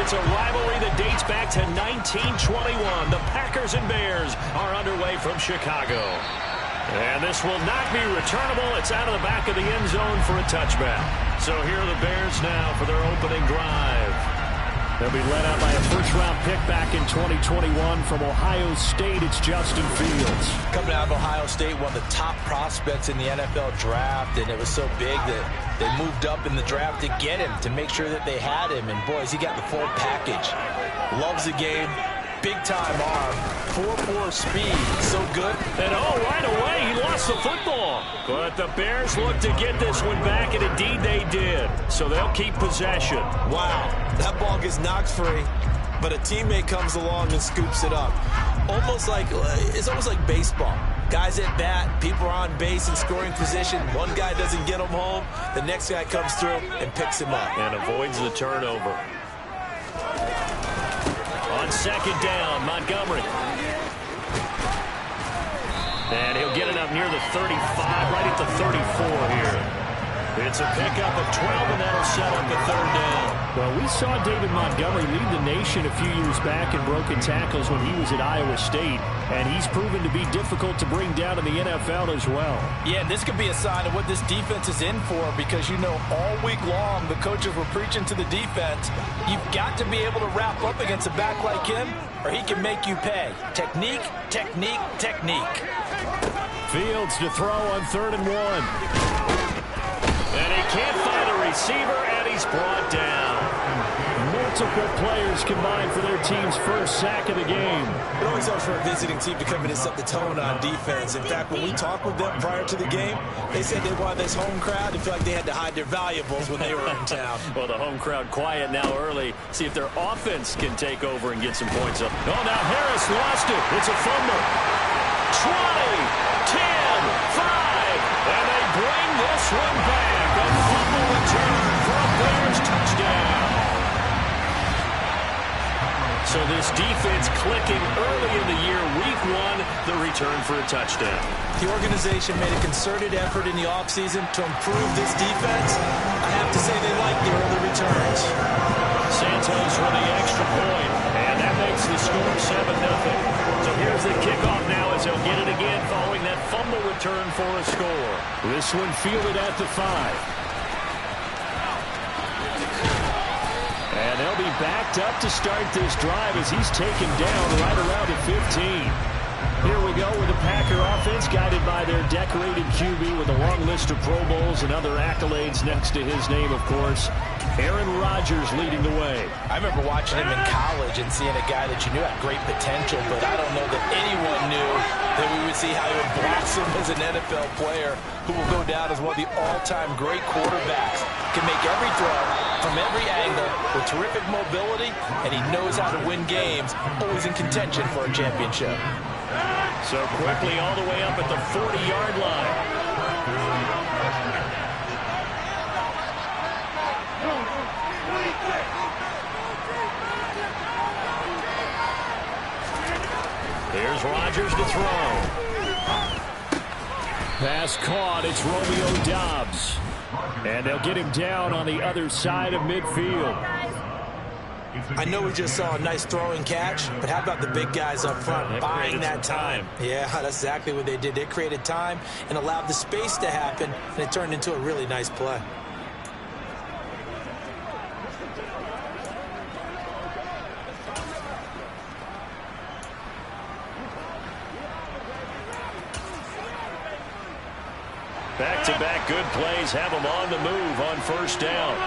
It's a rivalry that dates back to 1921. The Packers and Bears are underway from Chicago. And this will not be returnable. It's out of the back of the end zone for a touchback. So here are the Bears now for their opening drive. They'll be led out by a first-round pick back in 2021 from Ohio State. It's Justin Fields. Coming out of Ohio State, one of the top prospects in the NFL draft, and it was so big that they moved up in the draft to get him, to make sure that they had him. And, boys, he got the full package. Loves the game. Big-time arm. 4.4 speed. So good. And, right away, he lost the football. But the Bears look to get this one back, and indeed they did. So they'll keep possession. Wow. That ball gets knocked free, but a teammate comes along and scoops it up. It's almost like baseball. Guys at bat, people are on base in scoring position. One guy doesn't get him home. The next guy comes through and picks him up. And avoids the turnover. On second down, Montgomery. And he'll get it up near the 35, right at the 34 here. It's a pickup of 12, and that'll set up the third down. Well, we saw David Montgomery lead the nation a few years back in broken tackles when he was at Iowa State, and he's proven to be difficult to bring down in the NFL as well. Yeah, this could be a sign of what this defense is in for, because, all week long the coaches were preaching to the defense, you've got to be able to wrap up against a back like him, or he can make you pay. Technique, technique, technique. Fields to throw on 3rd and 1. And he can't find a receiver, and he's brought down. Multiple players combined for their team's first sack of the game. It always helps for a visiting team to come in and set the tone on defense. In fact, when we talked with them prior to the game, they said they wanted this home crowd to feel like they had to hide their valuables when they were in town. Well, the home crowd quiet now early. See if their offense can take over and get some points up. Oh, now Harris lost it. It's a fumble. 20, 10, 5, and they bring this one back. A fumble return for a Bears touchdown. So this defense clicking early in the year, week 1, the return for a touchdown. The organization made a concerted effort in the offseason to improve this defense. I have to say they like the early returns. Santos for the extra point, and that makes the score 7-0. So here's the kickoff now as they'll get it again following that fumble return for a score. This one fielded at the 5. And they'll be backed up to start this drive as he's taken down right around the 15. Here we go with the Packer offense guided by their decorated QB with a long list of Pro Bowls and other accolades next to his name, of course. Aaron Rodgers leading the way. I remember watching him in college and seeing a guy that you knew had great potential, but I don't know that anyone knew that we would see how he would blossom as an NFL player who will go down as one of the all-time great quarterbacks. Can make every throw from every angle with terrific mobility, and he knows how to win games, always in contention for a championship. So quickly all the way up at the 40-yard line. Here's Rodgers to throw. Pass caught. It's Romeo Doubs. And they'll get him down on the other side of midfield. I know we just saw a nice throwing catch, but how about the big guys up front buying that time? Yeah, that's exactly what they did. They created time and allowed the space to happen, and it turned into a really nice play. Back-to-back good plays have them on the move on first down.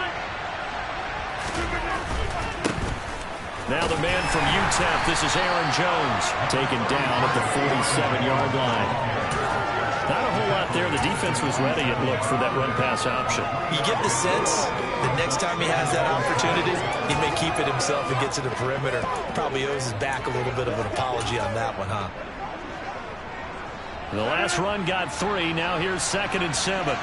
Now the man from UTEP, this is Aaron Jones, taken down at the 47-yard line. Not a whole lot there. The defense was ready, it looked, for that run-pass option. You get the sense that next time he has that opportunity, he may keep it himself and get to the perimeter. Probably owes his back a little bit of an apology on that one, huh? The last run got 3. Now here's 2nd and 7.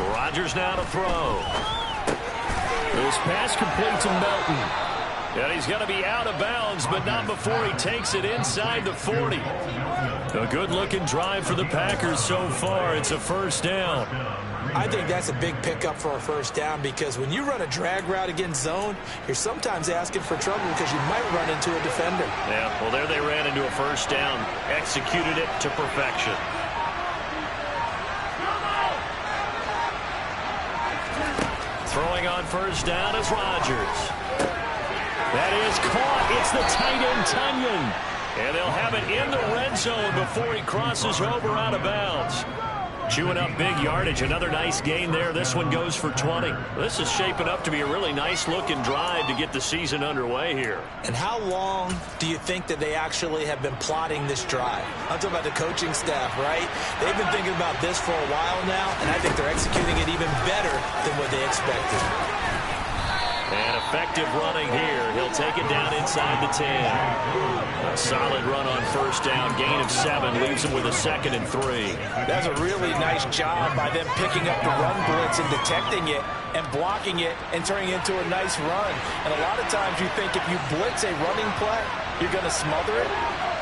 Rodgers now to throw. This pass complete to Melton. And he's going to be out of bounds, but not before he takes it inside the 40. A good-looking drive for the Packers so far. It's a first down. I think that's a big pickup for a first down because when you run a drag route against zone, you're sometimes asking for trouble because you might run into a defender. Yeah, well, there they ran into a first down. Executed it to perfection. Throwing on first down is Rodgers. That is caught. It's the tight end, Tunyon. And they'll have it in the red zone before he crosses over out of bounds. Chewing up big yardage. Another nice gain there. This one goes for 20. This is shaping up to be a really nice-looking drive to get the season underway here. And how long do you think that they actually have been plotting this drive? I'm talking about the coaching staff, right? They've been thinking about this for a while now, and I think they're executing it even better than what they expected. And effective running here. He'll take it down inside the 10. A solid run on first down. Gain of 7 leaves him with a 2nd and 3. That's a really nice job by them picking up the run blitz and detecting it and blocking it and turning it into a nice run. And a lot of times you think if you blitz a running play, you're going to smother it.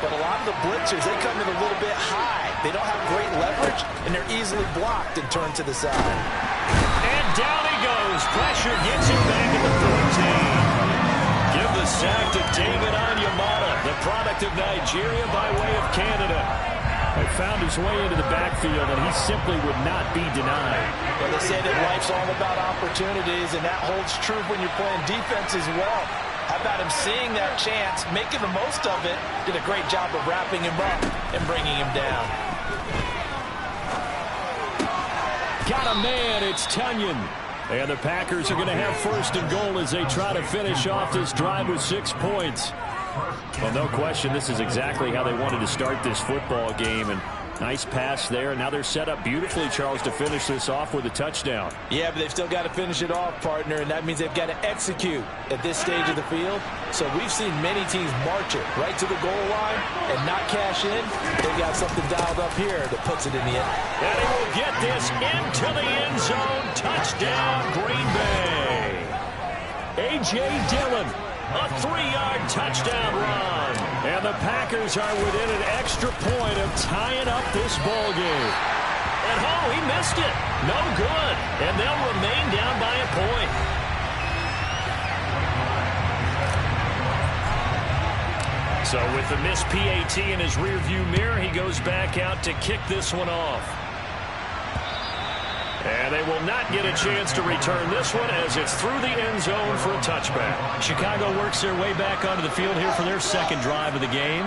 But a lot of the blitzers, they come in a little bit high. They don't have great leverage, and they're easily blocked and turned to the side. And down he goes. Pressure gets him back at the 14. Give the sack to David Onyemata, the product of Nigeria by way of Canada. He found his way into the backfield, and he simply would not be denied. Well, they say that life's all about opportunities, and that holds true when you're playing defense as well. How about him seeing that chance, making the most of it, did a great job of wrapping him up and bringing him down. Got a man, it's Tunyon. And the Packers are going to have 1st and goal as they try to finish off this drive with 6 points. Well, no question, this is exactly how they wanted to start this football game. And nice pass there. Now they're set up beautifully, Charles, to finish this off with a touchdown. Yeah, but they've still got to finish it off, partner, and that means they've got to execute at this stage of the field. So we've seen many teams march it right to the goal line and not cash in. They've got something dialed up here that puts it in the end. And he will get this into the end zone. Touchdown, Green Bay. A.J. Dillon, a 3-yard touchdown run. And the Packers are within an extra point of tying up this ball game. And he missed it. No good. And they'll remain down by a point. So with the missed PAT in his rearview mirror, he goes back out to kick this one off. And they will not get a chance to return this one as it's through the end zone for a touchback. Chicago works their way back onto the field here for their 2nd drive of the game.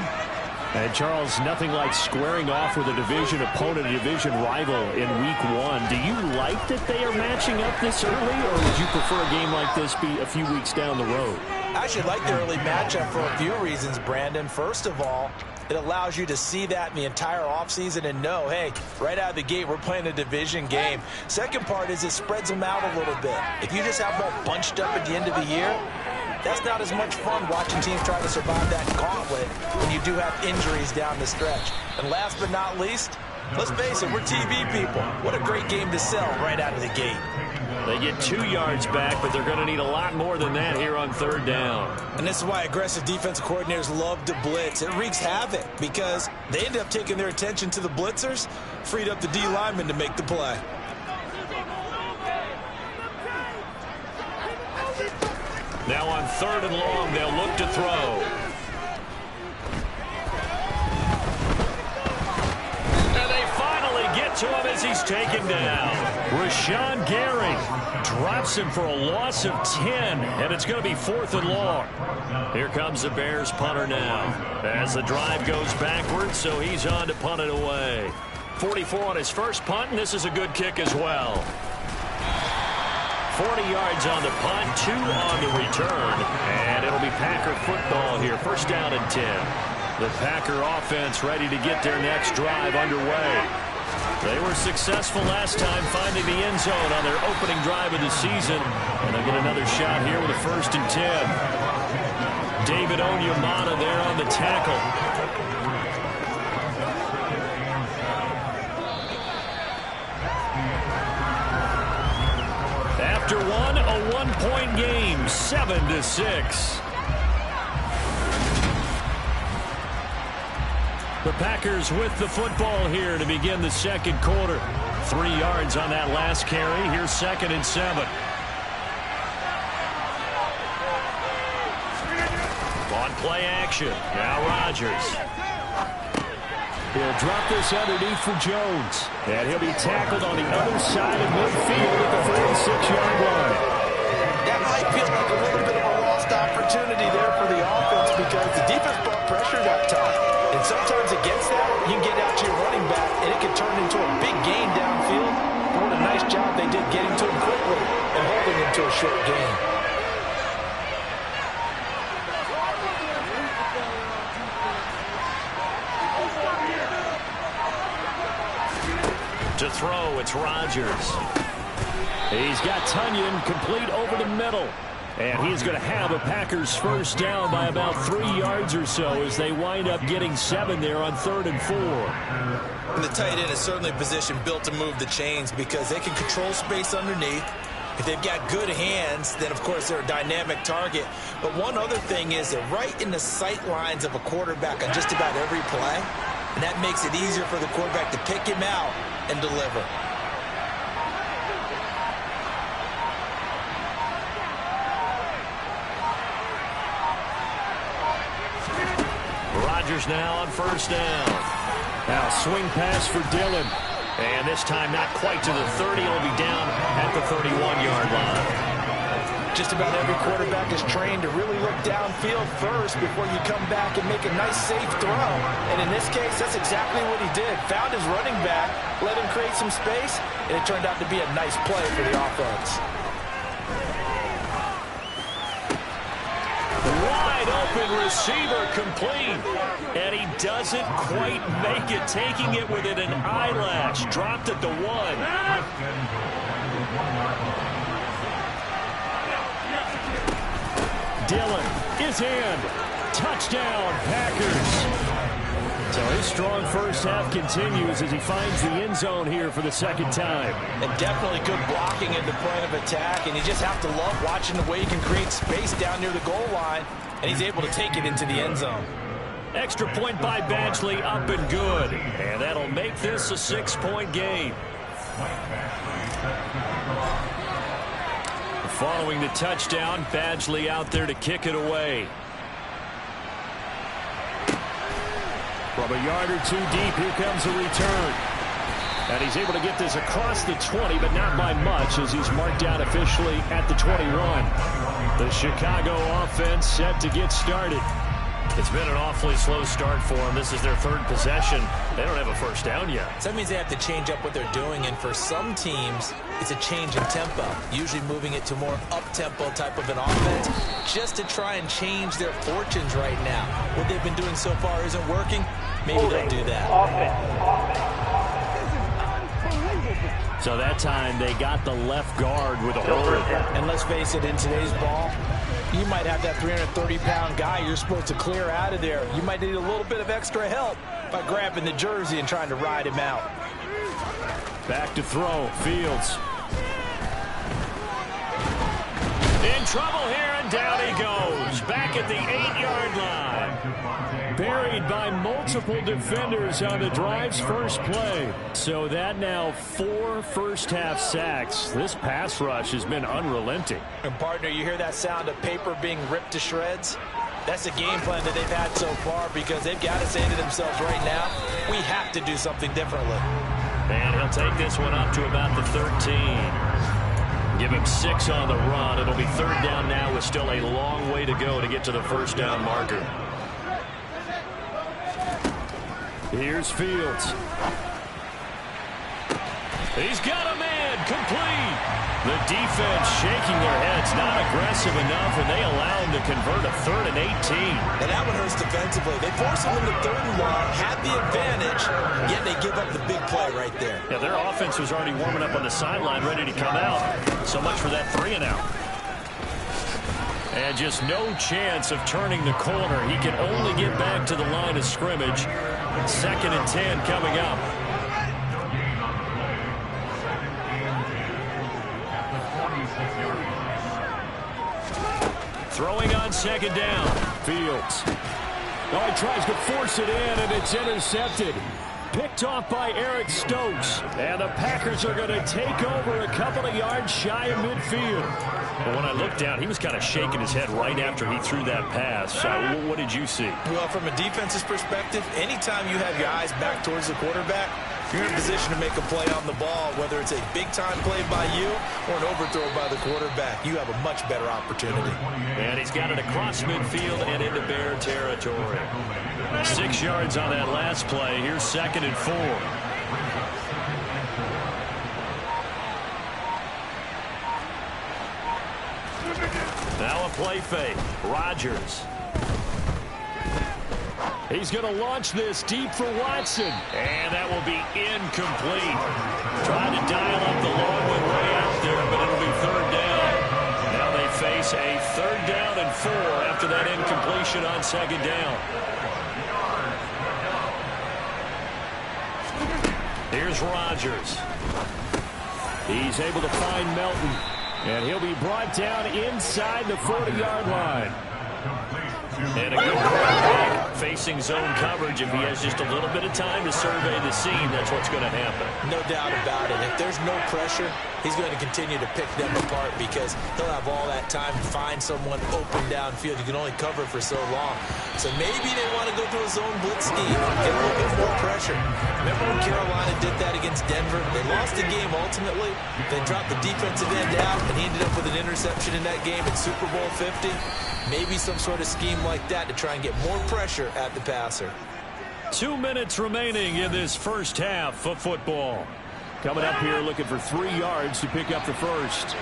And, Charles, nothing like squaring off with a division opponent, a division rival in Week 1. Do you like that they are matching up this early, or would you prefer a game like this be a few weeks down the road? I actually like the early matchup for a few reasons, Brandon. First of all, it allows you to see that in the entire offseason and know, hey, right out of the gate, we're playing a division game. Second part is it spreads them out a little bit. If you just have them all bunched up at the end of the year, that's not as much fun watching teams try to survive that gauntlet when you do have injuries down the stretch. And last but not least, let's face it, we're TV people. What a great game to sell right out of the gate. They get 2 yards back, but they're going to need a lot more than that here on 3rd down. And this is why aggressive defensive coordinators love to blitz. It wreaks havoc because they end up taking their attention to the blitzers, freed up the D lineman to make the play. Now on 3rd and long, they'll look to throw. And they finally get to him as he's taken down. Rashawn Gary drops him for a loss of 10, and it's going to be 4th and long. Here comes the Bears punter now as the drive goes backwards, so he's on to punt it away. 44 on his first punt, and this is a good kick as well. 40 yards on the punt, 2 on the return, and it'll be Packer football here. 1st down and 10. The Packer offense ready to get their next drive underway. They were successful last time finding the end zone on their opening drive of the season, and they'll get another shot here with a 1st and 10. David Onyemata there on the tackle. After a 1-point game, 7-6. The Packers with the football here to begin the second quarter. 3 yards on that last carry. Here's 2nd and 7. On play action. Now Rodgers. He'll drop this underneath for Jones. And he'll be tackled on the other side of midfield at the 46-yard line. That might feel like a little bit of a lost opportunity there for the offense because the defense brought pressure that time. And sometimes against that, you can get out to your running back, and it can turn into a big gain downfield. What a nice job they did getting to him quickly and holding him to a short gain. To throw, it's Rodgers. He's got Tunyon complete over the middle. And he's going to have a Packers first down by about 3 yards or so as they wind up getting 7 there on 3rd and 4. And the tight end is certainly a position built to move the chains because they can control space underneath. If they've got good hands, then of course they're a dynamic target. But one other thing is they're right in the sight lines of a quarterback on just about every play. And that makes it easier for the quarterback to pick him out and deliver. Rodgers now on first down. Now swing pass for Dillon. And this time not quite to the 30. He'll be down at the 31-yard line. Just about every quarterback is trained to really look downfield first before you come back and make a nice, safe throw. And in this case, that's exactly what he did. Found his running back, let him create some space, and it turned out to be a nice play for the offense. Wide open receiver complete. And he doesn't quite make it, taking it within an eyelash. Dropped at the 1. Dillon is in. Touchdown, Packers. So his strong first half continues as he finds the end zone here for the second time. And definitely good blocking at the point of attack. And you just have to love watching the way he can create space down near the goal line. And he's able to take it into the end zone. Extra point by Badgley, up and good. And that'll make this a 6-point game. Following the touchdown, Badgley out there to kick it away. From a yard or two deep, here comes a return. And he's able to get this across the 20, but not by much as he's marked down officially at the 21. The Chicago offense set to get started. It's been an awfully slow start for them. This is their 3rd possession. They don't have a first down yet. So that means they have to change up what they're doing, and for some teams, it's a change in tempo, usually moving it to more up-tempo type of an offense just to try and change their fortunes right now. What they've been doing so far isn't working. Maybe they'll do that. So that time they got the left guard with a hold. And let's face it, in today's ball, you might have that 330-pound guy you're supposed to clear out of there. You might need a little bit of extra help by grabbing the jersey and trying to ride him out. Back to throw, Fields. In trouble here, and down he goes. Back at the 8-yard line. Buried by multiple defenders on the drive's first play. So that now 4 first-half sacks. This pass rush has been unrelenting. And partner, you hear that sound of paper being ripped to shreds? That's the game plan that they've had so far because they've got to say to themselves right now, we have to do something differently. And he'll take this one up to about the 13. Give him 6 on the run. It'll be 3rd down now with still a long way to go to get to the first down marker. Here's Fields. He's got a man complete. The defense shaking their heads, not aggressive enough, and they allow him to convert a 3rd and 18. And that one hurts defensively. They force him into 3rd and 1, had the advantage, yet they give up the big play right there. Yeah, their offense was already warming up on the sideline, ready to come out. So much for that 3 and out. And just no chance of turning the corner. He can only get back to the line of scrimmage. 2nd and 10 coming up. Throwing on 2nd down. Fields. Oh, he tries to force it in, and it's intercepted. Picked off by Eric Stokes. And the Packers are going to take over a couple of yards shy of midfield. Well, when I looked down, he was kind of shaking his head right after he threw that pass. What did you see? Well, from a defense's perspective, anytime you have your eyes back towards the quarterback, you're in a position to make a play on the ball, whether it's a big-time play by you or an overthrow by the quarterback. You have a much better opportunity. And he's got it across midfield and into Bear territory. 6 yards on that last play. Here's 2nd and 4. Now a play fake. Rodgers. He's going to launch this deep for Watson. And that will be incomplete. Trying to dial up the long way out there, but it'll be 3rd down. Now they face a 3rd down and 4 after that incompletion on 2nd down. Here's Rodgers. He's able to find Melton. And he'll be brought down inside the 40-yard line. And a good quarterback facing zone coverage. If he has just a little bit of time to survey the scene, that's what's going to happen. No doubt about it. If there's no pressure, he's going to continue to pick them apart because he'll have all that time to find someone open downfield. You can only cover for so long. So maybe they want to go to a zone blitz scheme and get a little bit more pressure. Remember when Carolina did that against Denver? They lost the game ultimately. They dropped the defensive end out, and he ended up with an interception in that game at Super Bowl 50. Maybe some sort of scheme like that to try and get more pressure at the passer. 2 minutes remaining in this first half of football. Coming up here looking for 3 yards to pick up the first.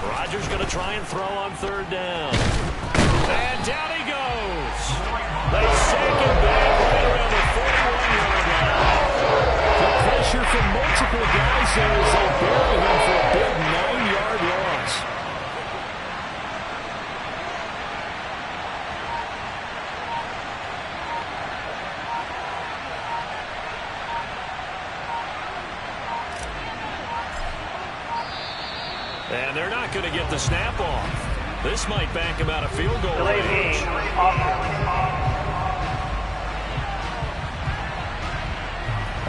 Rodgers going to try and throw on 3rd down. And down he goes. They shake him back right around the 41-yard line. The pressure from multiple guys there as they bury him for a big 9-yard loss. And they're not going to get the snap off. This might back him out of field goal range.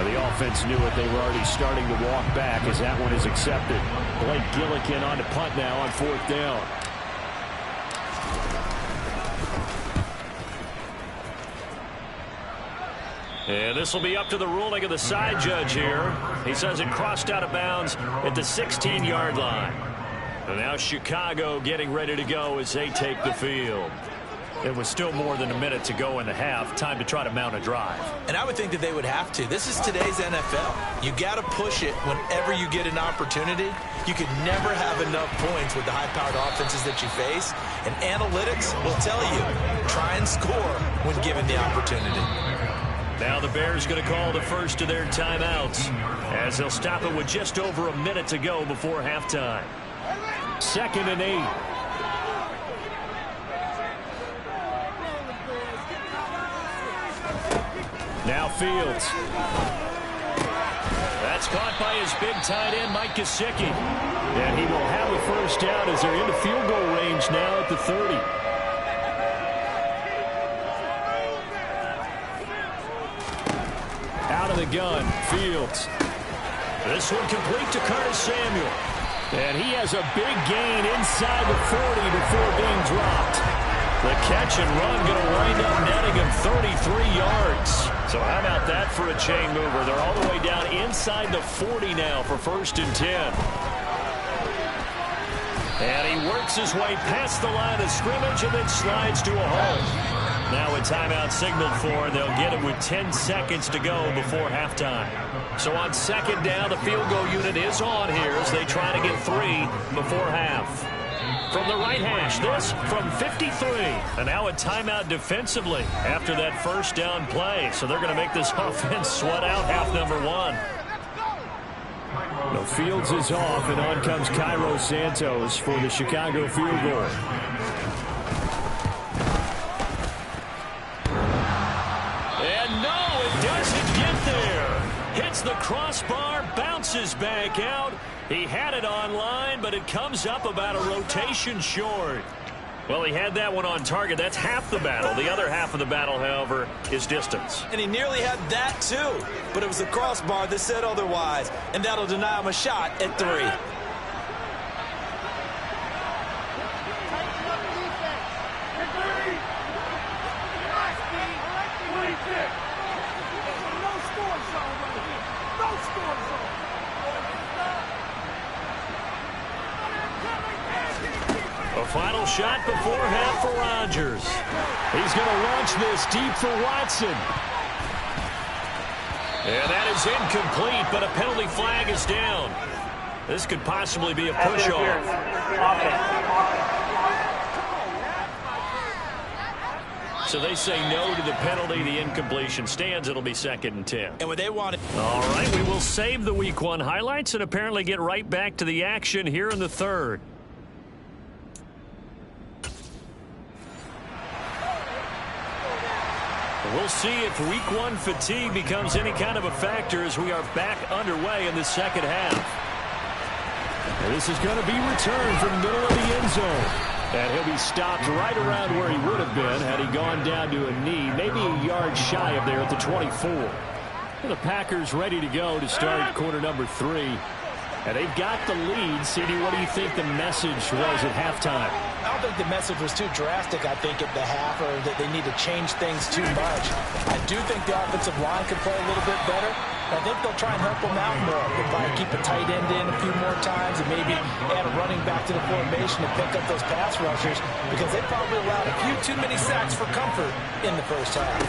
The offense knew it. They were already starting to walk back as that one is accepted. Blake Gillikin on to punt now on 4th down. And this will be up to the ruling of the side judge here. He says it crossed out of bounds at the 16-yard line. And now Chicago getting ready to go as they take the field. It was still more than a minute to go in the half. Time to try to mount a drive. And I would think that they would have to. This is today's NFL. You got to push it whenever you get an opportunity. You can never have enough points with the high-powered offenses that you face. And analytics will tell you, try and score when given the opportunity. Now the Bears going to call the first of their timeouts as they'll stop it with just over a minute to go before halftime. 2nd and 8. Now Fields. That's caught by his big tight end, Mike Gesicki. And he will have a first down as they're into field goal range now at the 30. Out of the gun, Fields. This one complete to Curtis Samuel. And he has a big gain inside the 40 before being dropped. The catch and run going to wind up netting him 33 yards. So how about that for a chain mover? They're all the way down inside the 40 now for 1st and 10. And he works his way past the line of scrimmage and then slides to a hole. Now a timeout signaled for, and they'll get it with 10 seconds to go before halftime. So on 2nd down, the field goal unit is on here as they try to get 3 before half. From the right hash, this from 53. And now a timeout defensively after that first down play. So they're going to make this offense sweat out half number 1. The Fields is off, and on comes Cairo Santos for the Chicago field goal. And no, it doesn't get there. Hits the crossbar, bounces back out, He had it online, but it comes up about a rotation short. Well, he had that one on target. That's half the battle. The other half of the battle, however, is distance. And he nearly had that, too. But it was the crossbar that said otherwise. And that'll deny him a shot at 3. A final shot before half for Rodgers. He's going to launch this deep for Watson. And that is incomplete, but a penalty flag is down. This could possibly be a push-off. So they say no to the penalty. The incompletion stands. It'll be 2nd and 10. And when they want it. All right, we will save the Week 1 highlights and apparently get right back to the action here in the 3rd. We'll see if Week 1 fatigue becomes any kind of a factor as we are back underway in the 2nd half. And this is going to be returned from the middle of the end zone. And he'll be stopped right around where he would have been had he gone down to a knee, maybe a yard shy of there at the 24. And the Packers ready to go to start quarter number 3. And they've got the lead. CD, what do you think the message was at halftime? I don't think the message was too drastic, I think, at the half, or that they need to change things too much. I do think the offensive line can play a little bit better. I think they'll try and help them out more. They'll probably keep a tight end in a few more times and maybe add a running back to the formation to pick up those pass rushers, because they probably allowed a few too many sacks for comfort in the first half.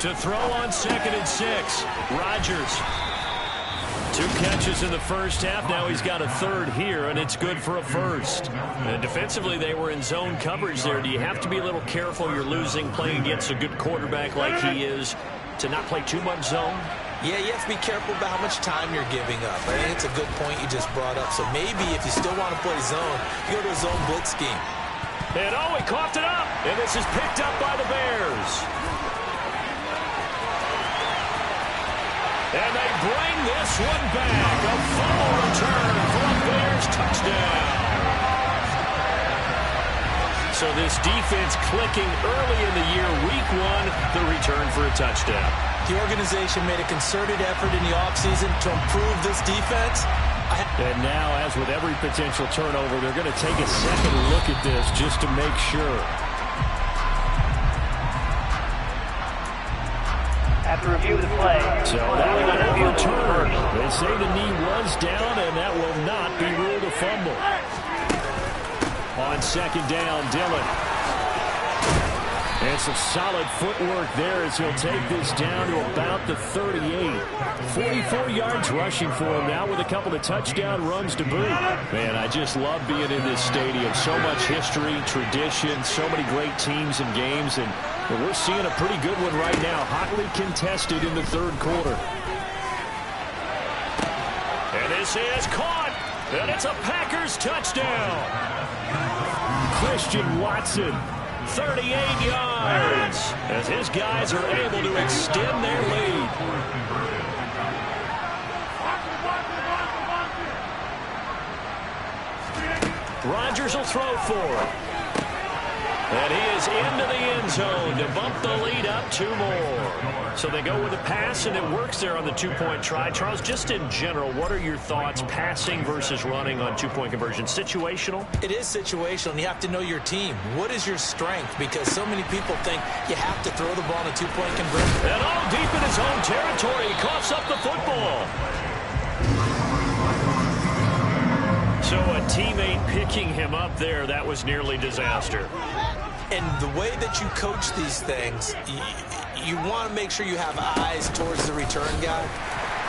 To throw on 2nd and 6, Rodgers. 2 catches in the first half. Now he's got a 3rd here, and it's good for a 1st. And defensively, they were in zone coverage there. Do you have to be a little careful? You're losing playing against a good quarterback like he is to not play too much zone? Yeah, you have to be careful about how much time you're giving up. I think it's a good point you just brought up. So maybe if you still want to play zone, you go to a zone blitz scheme. And oh, he coughed it up. And this is picked up by the Bears. And they bring this one back. A fumble return for a Bears touchdown. So this defense clicking early in the year, Week 1, the return for a touchdown. The organization made a concerted effort in the offseason to improve this defense. And now, as with every potential turnover, they're going to take a second look at this just to make sure. After review of the play. So that will overturn. They say the knee was down, and that will not be ruled a fumble. On 2nd down, Dillon. And some solid footwork there as he'll take this down to about the 38. 44 yards rushing for him now with a couple of touchdown runs to boot. Man, I just love being in this stadium. So much history, tradition, so many great teams and games, and we're seeing a pretty good one right now, hotly contested in the 3rd quarter. And this is caught, and it's a Packers touchdown. Christian Watson, 38 yards, as his guys are able to extend their lead. Rodgers will throw for it. And he is into the end zone to bump the lead up 2 more. So they go with a pass, and it works there on the 2-point try. Charles, just in general, what are your thoughts passing versus running on 2-point conversion? Situational? It is situational, and you have to know your team. What is your strength? Because so many people think you have to throw the ball on a 2-point conversion. And all deep in his own territory, he coughs up the football. So a teammate picking him up there, that was nearly disaster. And the way that you coach these things, you want to make sure you have eyes towards the return guy,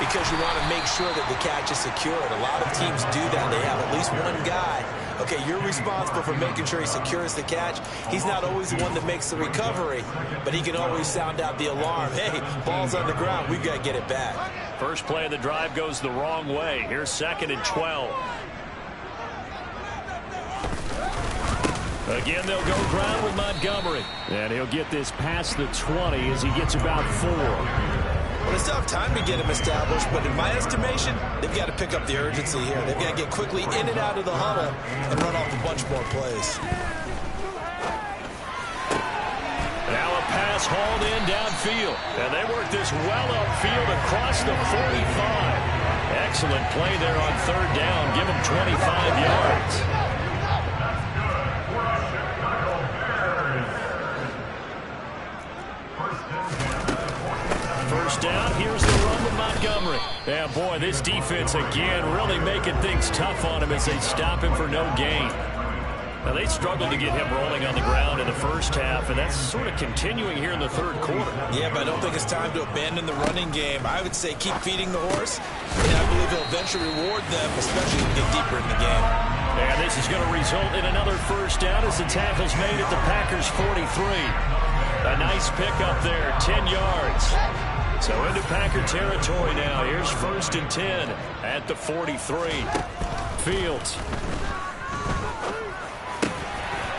because you want to make sure that the catch is secured. A lot of teams do that. They have at least one guy. Okay, you're responsible for making sure he secures the catch. He's not always the one that makes the recovery, but he can always sound out the alarm. Hey, ball's on the ground. We've got to get it back. First play of the drive goes the wrong way. Here's 2nd and 12. Again, they'll go ground with Montgomery. And he'll get this past the 20 as he gets about 4. Well, they still have time to get him established, but in my estimation, they've got to pick up the urgency here. They've got to get quickly in and out of the huddle and run off a bunch more plays. Now a pass hauled in downfield. And they work this well upfield across the 45. Excellent play there on third down. Give them 25 yards. First down, here's the run with Montgomery. Yeah, boy, this defense again really making things tough on him as they stop him for no gain. Now, they struggled to get him rolling on the ground in the first half, and that's sort of continuing here in the third quarter. Yeah, but I don't think it's time to abandon the running game. I would say keep feeding the horse, and I believe he'll eventually reward them, especially as we get deeper in the game. And this is going to result in another first down as the tackle's made at the Packers' 43. A nice pickup there, 10 yards. So into Packer territory now. Here's 1st and 10 at the 43. Fields.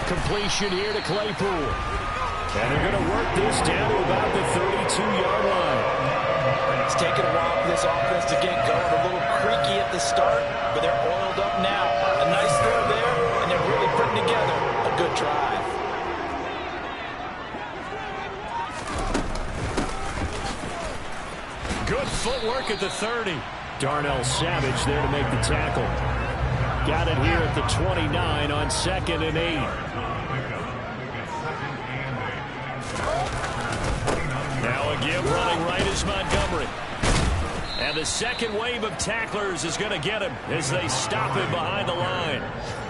Completion here to Claypool. And they're going to work this down to about the 32-yard line. It's taken a while for this offense to get going. A little creaky at the start, but they're oiled up now. A nice throw there, and they're really putting together a good drive. Good footwork at the 30. Darnell Savage there to make the tackle. Got it here at the 29 on 2nd and 8. Now a give running right is Montgomery. And the second wave of tacklers is going to get him as they stop him behind the line.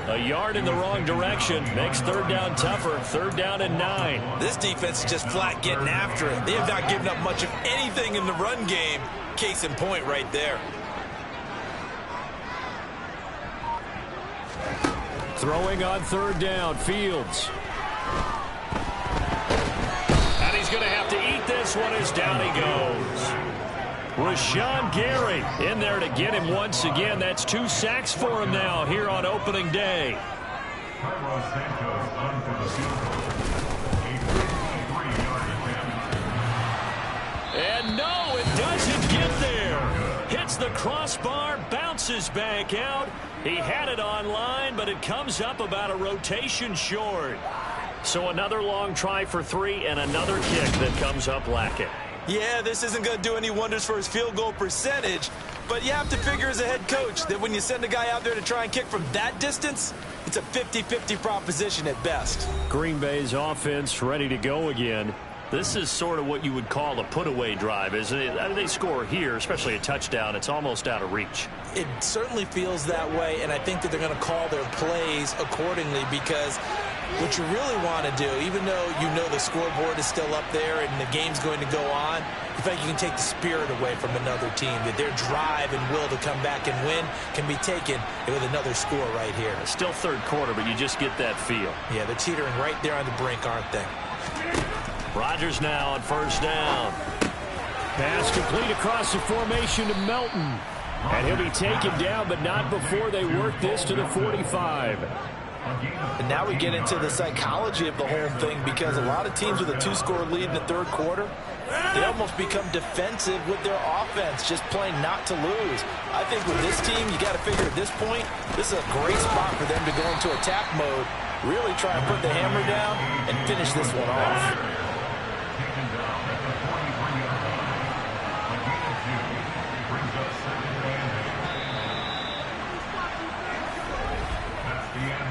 A yard in the wrong direction makes third down tougher. 3rd down and 9. This defense is just flat getting after it. They have not given up much of anything in the run game. Case in point right there. Throwing on 3rd down, Fields. And he's going to have to eat this one as down he goes. Rashawn Gary in there to get him once again. That's 2 sacks for him now here on opening day. And no, it doesn't get there. Hits the crossbar, bounces back out. He had it on line, but it comes up about a rotation short. So another long try for 3 and another kick that comes up lacking. Yeah, this isn't going to do any wonders for his field goal percentage, but you have to figure as a head coach that when you send a guy out there to try and kick from that distance, it's a 50-50 proposition at best. Green Bay's offense ready to go again. This is sort of what you would call a put-away drive, isn't it? I mean, they score here, especially a touchdown. It's almost out of reach. It certainly feels that way, and I think that they're going to call their plays accordingly because what you really want to do, even though you know the scoreboard is still up there and the game's going to go on, you think you can take the spirit away from another team, that their drive and will to come back and win can be taken with another score right here. It's still third quarter, but you just get that feel. Yeah, they're teetering right there on the brink, aren't they? Rodgers now on 1st down. Pass complete across the formation to Melton. And he'll be taken down, but not before they work this to the 45. And now we get into the psychology of the whole thing because a lot of teams with a 2-score lead in the third quarter, they almost become defensive with their offense, just playing not to lose. I think with this team, you got to figure at this point, this is a great spot for them to go into attack mode, really try and put the hammer down and finish this one off.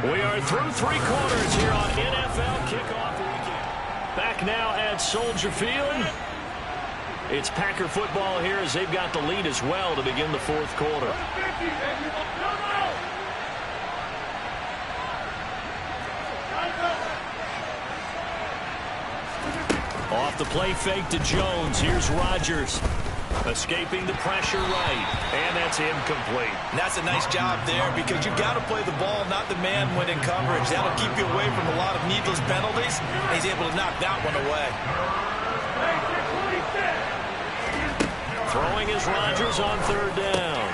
We are through 3 quarters here on NFL Kickoff Weekend. Back now at Soldier Field. It's Packer football here as they've got the lead as well to begin the 4th quarter. Off the play fake to Jones. Here's Rodgers. Escaping the pressure right. And that's incomplete. And that's a nice job there because you've got to play the ball, not the man when in coverage. That'll keep you away from a lot of needless penalties. And he's able to knock that one away. Throwing is Rodgers on 3rd down.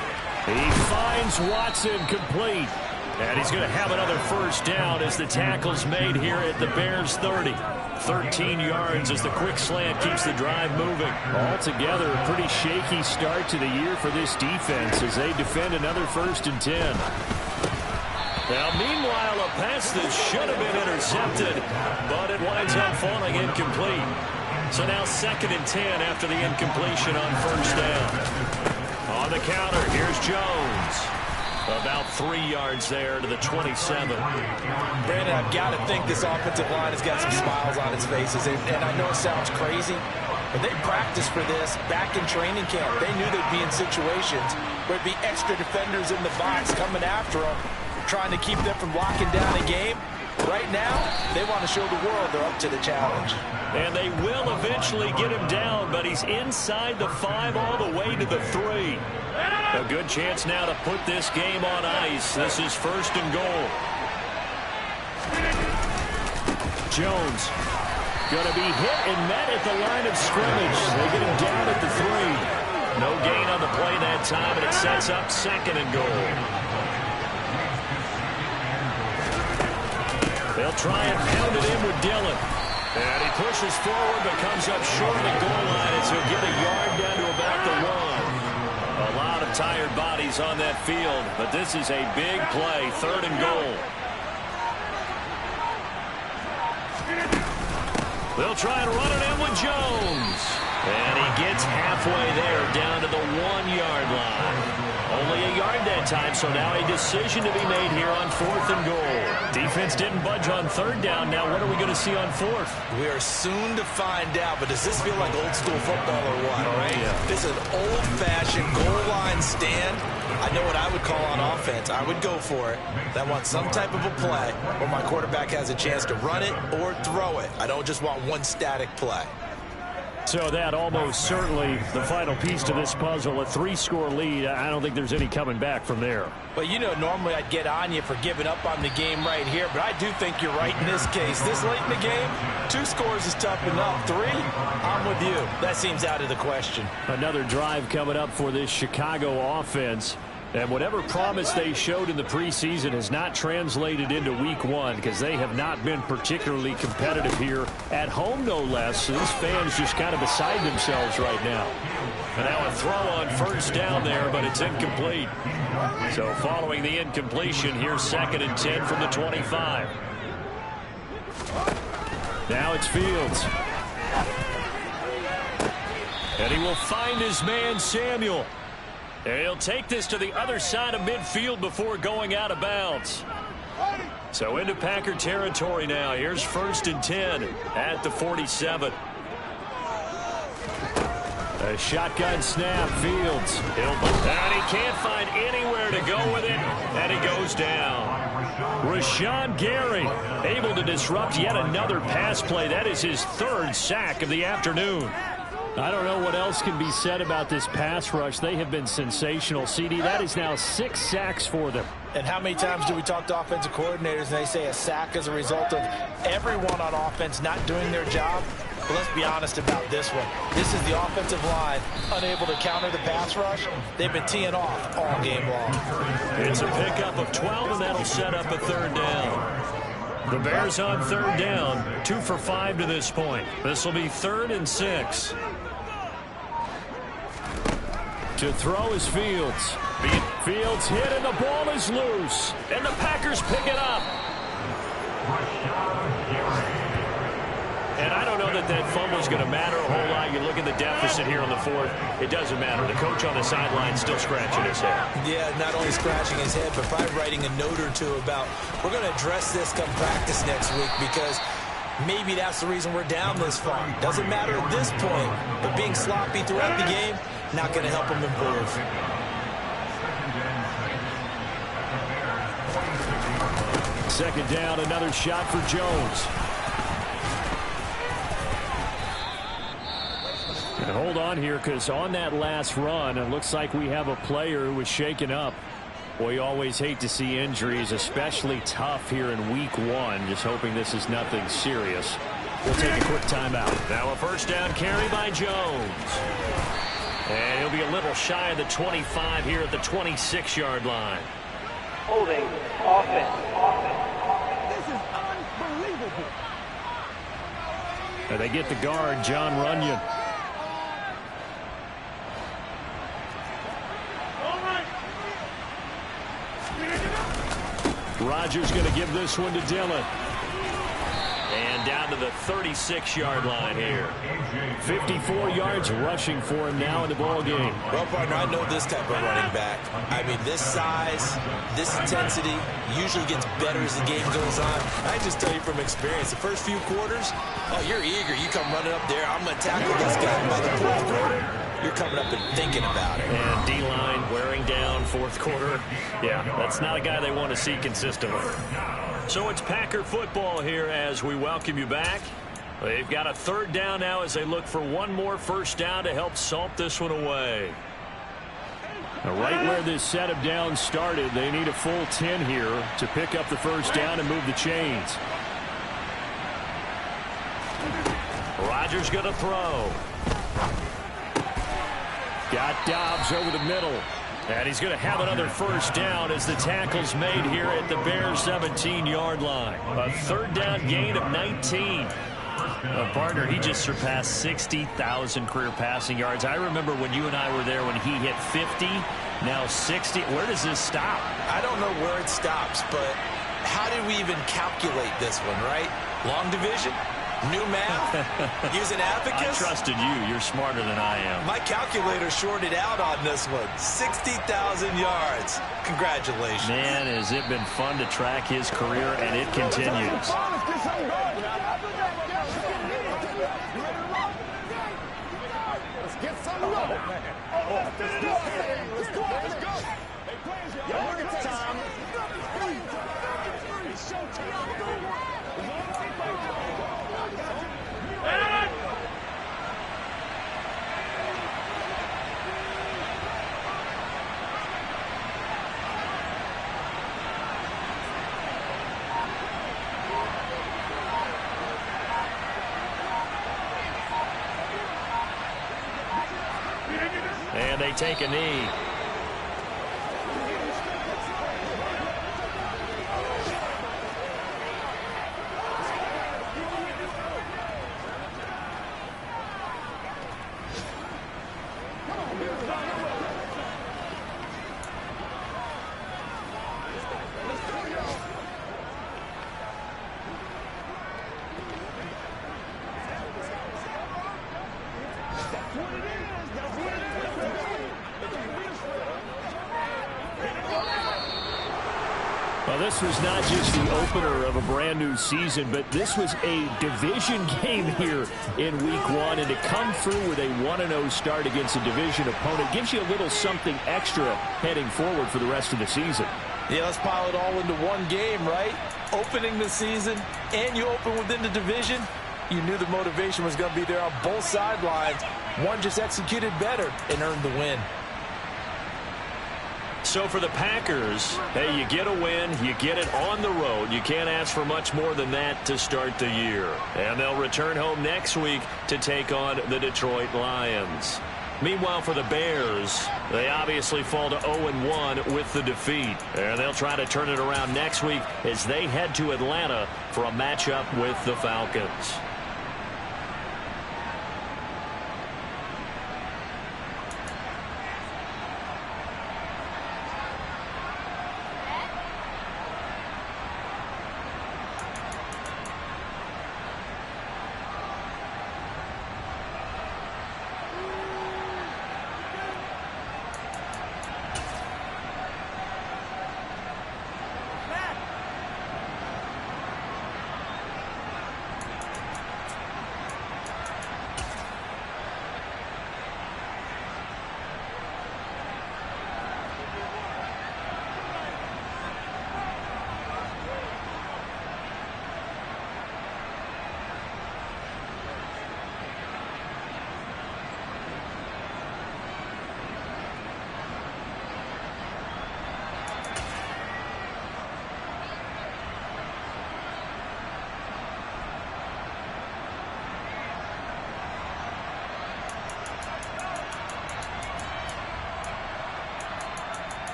He finds Watson complete. And he's going to have another first down as the tackle's made here at the Bears 30. 13 yards as the quick slant keeps the drive moving. Altogether, a pretty shaky start to the year for this defense as they defend another 1st and 10. Now, meanwhile, a pass that should have been intercepted, but it winds up falling incomplete. So now 2nd and 10 after the incompletion on first down. On the counter, here's Jones. About 3 yards there to the 27. Brandon, I've got to think this offensive line has got some smiles on its faces. And I know it sounds crazy, but they practiced for this back in training camp. They knew they'd be in situations where there'd be extra defenders in the box coming after them, trying to keep them from locking down a game. Right now, they want to show the world they're up to the challenge. And they will eventually get him down, but he's inside the 5 all the way to the 3. A good chance now to put this game on ice. This is 1st and goal. Jones going to be hit and met at the line of scrimmage. They get him down at the 3. No gain on the play that time, and it sets up 2nd and goal. They'll try and pound it in with Dillon. And he pushes forward but comes up short of the goal line as he'll get a yard down to about the 1. A lot of tired bodies on that field, but this is a big play, 3rd and goal. They'll try and run it in with Jones. And he gets halfway there down to the 1-yard line. Only a yard that time, so now a decision to be made here on 4th and goal. Defense didn't budge on 3rd down. Now what are we going to see on 4th? We are soon to find out, but does this feel like old school football or what? Right? Yeah. This is an old-fashioned goal line stand. I know what I would call on offense. I would go for it. I want some type of a play where my quarterback has a chance to run it or throw it. I don't just want one static play. So that almost certainly the final piece to this puzzle, a 3-score lead. I don't think there's any coming back from there. Well, you know, normally I'd get on you for giving up on the game right here, but I do think you're right in this case. This late in the game, 2 scores is tough enough. 3, I'm with you. That seems out of the question. Another drive coming up for this Chicago offense. And whatever promise they showed in the preseason has not translated into week 1 because they have not been particularly competitive here at home, no less. So these fans just kind of beside themselves right now. And now a throw on first down there, but it's incomplete. So following the incompletion, here's 2nd and 10 from the 25. Now it's Fields. And he will find his man, Samuel. And he'll take this to the other side of midfield before going out of bounds. So into Packer territory now. Here's 1st and 10 at the 47. A shotgun snap, Fields. And he can't find anywhere to go with it, and he goes down. Rashawn Gary able to disrupt yet another pass play. That is his 3rd sack of the afternoon. I don't know what else can be said about this pass rush. They have been sensational. CD, that is now 6 sacks for them. And how many times do we talk to offensive coordinators and they say a sack as a result of everyone on offense not doing their job? But let's be honest about this one. This is the offensive line unable to counter the pass rush. They've been teeing off all game long. It's a pickup of 12, and that'll set up a 3rd down. The Bears on 3rd down, 2 for 5 to this point. This will be 3rd and 6. To throw is Fields. Fields hit, and the ball is loose. And the Packers pick it up. And I don't know that that fumble is going to matter a whole lot. You look at the deficit here on the 4th. It doesn't matter. The coach on the sideline still scratching his head. Yeah, not only scratching his head, but probably writing a note or two about, we're going to address this come practice next week because maybe that's the reason we're down this far. Doesn't matter at this point, but being sloppy throughout the game, not going to help him improve. Second down, another shot for Jones. And hold on here, because on that last run, it looks like we have a player who was shaken up. Boy, you always hate to see injuries, especially tough here in week 1. Just hoping this is nothing serious. We'll take a quick timeout. Now a first down carry by Jones. And he'll be a little shy of the 25 here at the 26-yard line. Holding offense. This is unbelievable. And they get the guard, John Runyon. Rodgers going to give this one to Dillon. And down to the 36-yard line here. 54 yards rushing for him now in the ball game. Well, partner, I know this type of running back. I mean, this size, this intensity usually gets better as the game goes on. I just tell you from experience, the first few quarters, oh, you're eager. You come running up there. I'm going to tackle this guy. By the fourth quarter, you're coming up and thinking about it. And D-line wearing down fourth quarter. Yeah, that's not a guy they want to see consistently. So it's Packer football here as we welcome you back. They've got a third down now as they look for one more first down to help salt this one away. Now, right where this set of downs started, they need a full 10 here to pick up the first down and move the chains. Rodgers going to throw. Got Dobbs over the middle. And he's going to have another first down as the tackle's made here at the Bears' 17-yard line. A third down gain of 19. Partner, he just surpassed 60,000 career passing yards. I remember when you and I were there when he hit 50, now 60. Where does this stop? I don't know where it stops, but how did we even calculate this one, right? Long division? New math? Use an abacus? I trusted you. You're smarter than I am. My calculator shorted out on this one. 60,000 yards. Congratulations. Man, has it been fun to track his career, and it continues. Let's get some love, man. Let's go. Hey, players, y'all. Look at time. It's showtime. And they take a knee. Well, this was not just the opener of a brand new season, but this was a division game here in week one. And to come through with a 1-0 start against a division opponent gives you a little something extra heading forward for the rest of the season. Yeah, let's pile it all into one game, right? Opening the season, and you open within the division. You knew the motivation was going to be there on both sidelines. One just executed better and earned the win. So for the Packers, hey, you get a win, you get it on the road. You can't ask for much more than that to start the year. And they'll return home next week to take on the Detroit Lions. Meanwhile, for the Bears, they obviously fall to 0-1 with the defeat. And they'll try to turn it around next week as they head to Atlanta for a matchup with the Falcons.